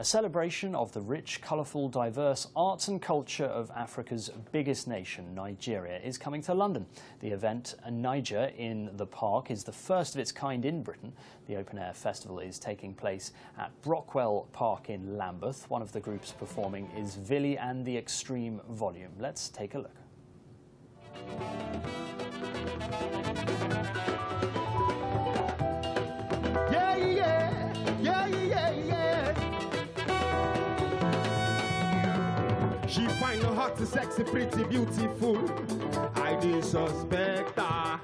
A celebration of the rich, colourful, diverse arts and culture of Africa's biggest nation, Nigeria, is coming to London. The event, Naija in the Park, is the first of its kind in Britain. The open-air festival is taking place at Brockwell Park in Lambeth. One of the groups performing is Villy and the Extreme Volume. Let's take a look. Yeah, yeah, yeah, yeah, yeah. She find her hot, sexy, pretty, beautiful. I did suspect her.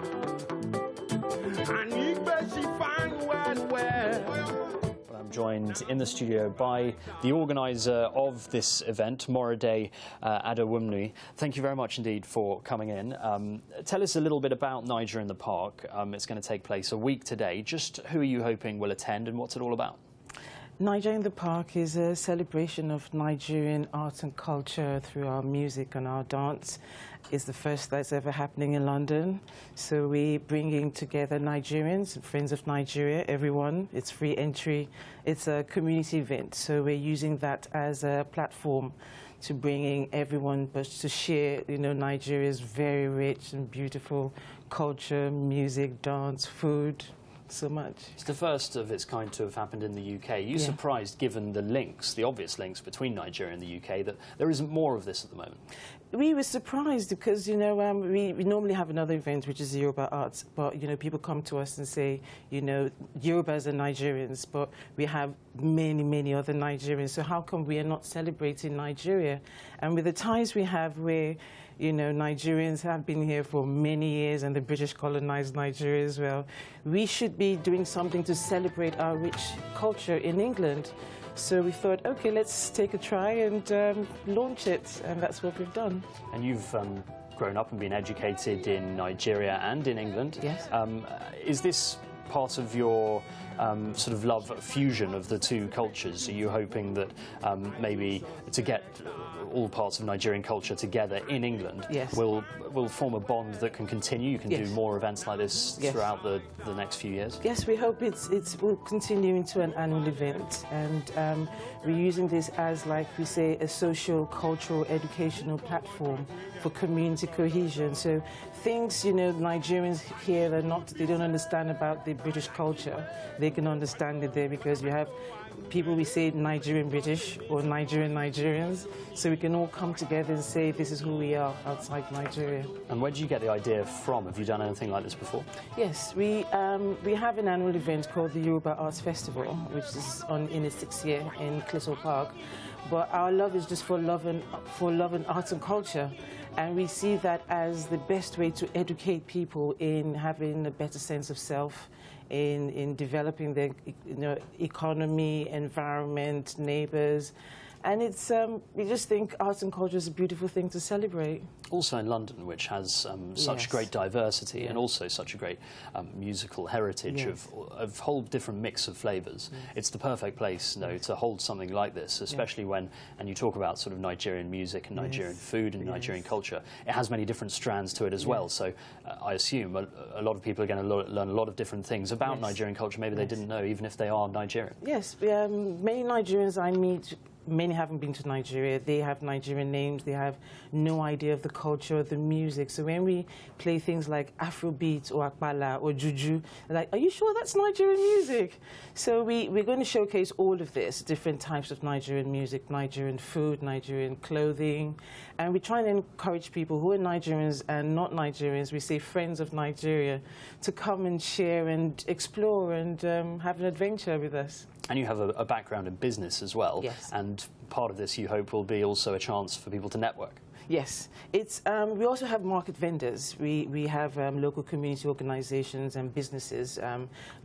And if she find well. I'm joined in the studio by the organiser of this event, Moradey Adewunmi. Thank you very much indeed for coming in. Tell us a little bit about Naija in the Park. It's going to take place a week today. Just who are you hoping will attend and what's it all about? Naija in the Park is a celebration of Nigerian art and culture through our music and our dance. It's the first that's ever happening in London. So we're bringing together Nigerians and friends of Nigeria, everyone. It's free entry. It's a community event. So we're using that as a platform to bringing everyone, but to share, Nigeria's very rich and beautiful culture, music, dance, food. So much. It's the first of its kind to have happened in the UK. Are you surprised, given the links, the obvious links between Nigeria and the UK, that there isn't more of this at the moment? We were surprised because, we normally have another event, which is Yoruba Arts, but, people come to us and say, Yorubas are Nigerians, but we have many, many other Nigerians, so how come we are not celebrating Nigeria? And with the ties we have where, Nigerians have been here for many years and the British colonized Nigeria as well, we should be doing something to celebrate our rich culture in England. So we thought, okay, let's take a try and launch it, and that's what we've done. And you've grown up and been educated in Nigeria and in England. Yes. Is this part of your sort of love fusion of the two cultures? Are you hoping that maybe to get all parts of Nigerian culture together in England will form a bond that can continue? You can do more events like this throughout the next few years? Yes, we hope it will continue into an annual event, and we're using this as, like we say, a social, cultural, educational platform for community cohesion. So things, Nigerians here, they don't understand about the British culture. They can understand it there because you have people, we say Nigerian British or Nigerian Nigerians, so we can all come together and say this is who we are outside Nigeria. And where did you get the idea from? Have you done anything like this before? Yes, we have an annual event called the Yoruba Arts Festival, which is in its 6th year in Colourful Park. But our love is just for love and arts and culture. And we see that as the best way to educate people in having a better sense of self, in developing their economy, environment, neighbours. And it's, we just think arts and culture is a beautiful thing to celebrate. Also in London, which has such great diversity and also such a great musical heritage of a whole different mix of flavours. It's the perfect place, to hold something like this, especially when, and you talk about sort of Nigerian music and Nigerian food and Nigerian culture. It has many different strands to it as well. So I assume a lot of people are going to learn a lot of different things about Nigerian culture. Maybe they didn't know, even if they are Nigerian. Yes, many Nigerians I meet. Many haven't been to Nigeria. They have Nigerian names. They have no idea of the culture, of the music. So when we play things like Afrobeat or Akbala or Juju, they're like, are you sure that's Nigerian music? So we're going to showcase all of this, different types of Nigerian music, Nigerian food, Nigerian clothing. And we try and encourage people who are Nigerians and not Nigerians, we say friends of Nigeria, to come and share and explore and have an adventure with us. And you have a background in business as well. Yes. And part of this, you hope, will be also a chance for people to network. Yes. It's, we also have market vendors. We have local community organizations and businesses,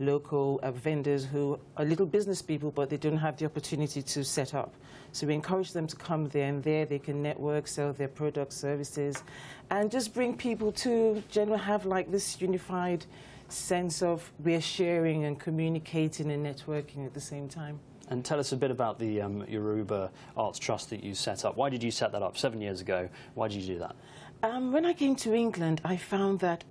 local vendors who are little business people, but they don't have the opportunity to set up. So we encourage them to come there, and there they can network, sell their products, services, and just bring people to generally have like this unified sense of we're sharing and communicating and networking at the same time. And tell us a bit about the Yoruba Arts Trust that you set up. Why did you set that up 7 years ago? Why did you do that? When I came to England, I found that,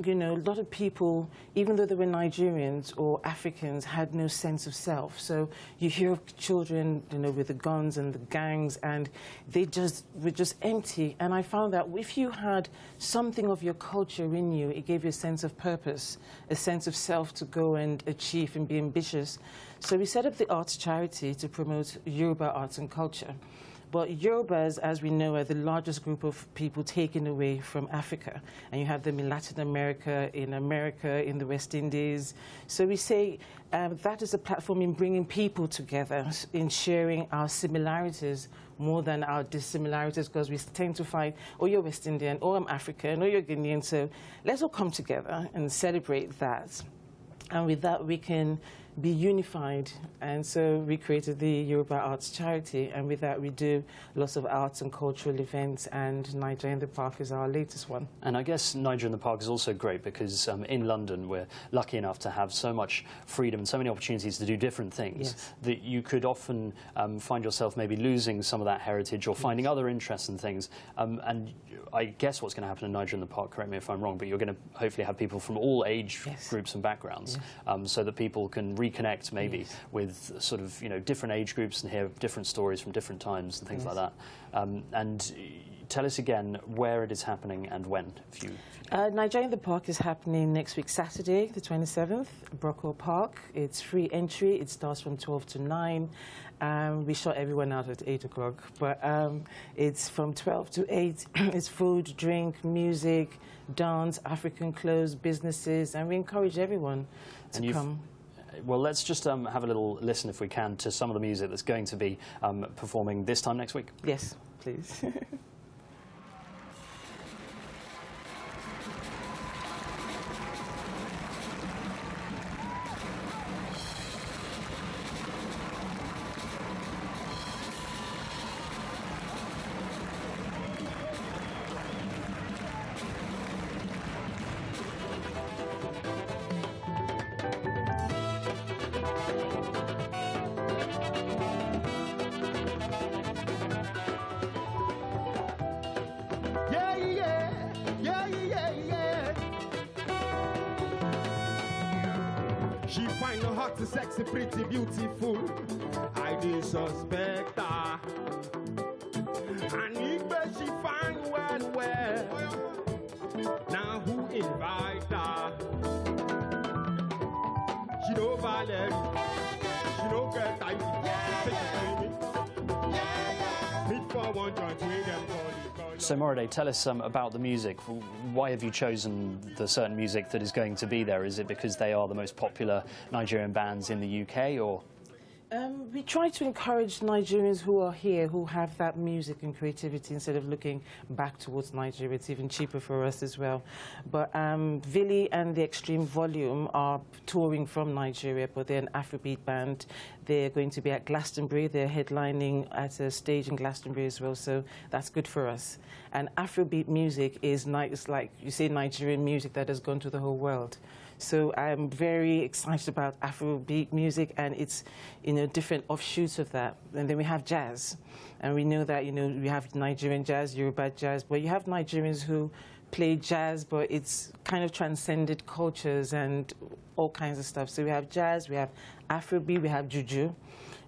you know, a lot of people, even though they were Nigerians or Africans, had no sense of self. So you hear of children, you know, with the guns and the gangs, and they were just empty. And I found that if you had something of your culture in you, it gave you a sense of purpose, a sense of self to go and achieve and be ambitious. So we set up the arts charity to promote Yoruba arts and culture. But Yorubas, as we know, are the largest group of people taken away from Africa. And you have them in Latin America, in the West Indies. So we say that is a platform in bringing people together, in sharing our similarities more than our dissimilarities, because we tend to find, oh, you're West Indian, oh, I'm African, oh, you're Guinean. So let's all come together and celebrate that. And with that, we can be unified. And so we created the Yoruba Arts Charity, and with that we do lots of arts and cultural events, and Naija in the Park is our latest one. And I guess Naija in the Park is also great because in London we're lucky enough to have so much freedom and so many opportunities to do different things that you could often find yourself maybe losing some of that heritage or finding other interests and things. And I guess what's going to happen in Naija in the Park, correct me if I'm wrong, but you're going to hopefully have people from all age groups and backgrounds, so that people can reconnect maybe with sort of, you know, different age groups and hear different stories from different times and things like that. And tell us again where it is happening and when. Naija in the Park is happening next week, Saturday, the 27th, Brockwell Park. It's free entry. It starts from 12 to 9. We shut everyone out at 8 o'clock, but it's from 12 to 8. It's food, drink, music, dance, African clothes, businesses, and we encourage everyone to come. Well, let's just have a little listen, if we can, to some of the music that's going to be performing this time next week. Yes, please. She fine, hot, sexy, pretty, beautiful. I did suspect her. And if she fine, well. Now who invite her? She don't Valerie. She don't get time. Meet for one joint with them. So Moradey, tell us about the music. Why have you chosen the certain music that is going to be there? Is it because they are the most popular Nigerian bands in the UK, or? We try to encourage Nigerians who are here, who have that music and creativity, instead of looking back towards Nigeria. It's even cheaper for us as well. But Vili and the Extreme Volume are touring from Nigeria, but they're an Afrobeat band. They're going to be at Glastonbury. They're headlining at a stage in Glastonbury as well, so that's good for us. And Afrobeat music is like, you say, Nigerian music that has gone to the whole world. So I'm very excited about Afrobeat music, and it's, you know, different offshoots of that. And then we have jazz, and we know that, you know, we have Nigerian jazz, Yoruba jazz, but you have Nigerians who play jazz, but it's kind of transcended cultures and all kinds of stuff. So we have jazz, we have Afrobeat, we have juju.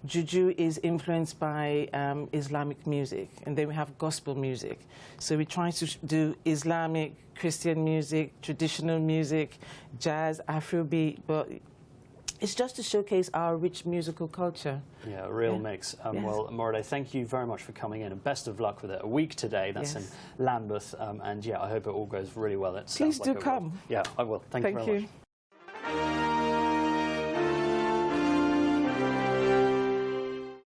Juju is influenced by Islamic music, and then we have gospel music. So we try to do Islamic, Christian music, traditional music, jazz, Afrobeat, but it's just to showcase our rich musical culture. Yeah, a real mix. Well, Moradey, thank you very much for coming in, and best of luck with it. A week today, that's in Lambeth, and yeah, I hope it all goes really well. Please do come. Yeah, I will. Thank you very much.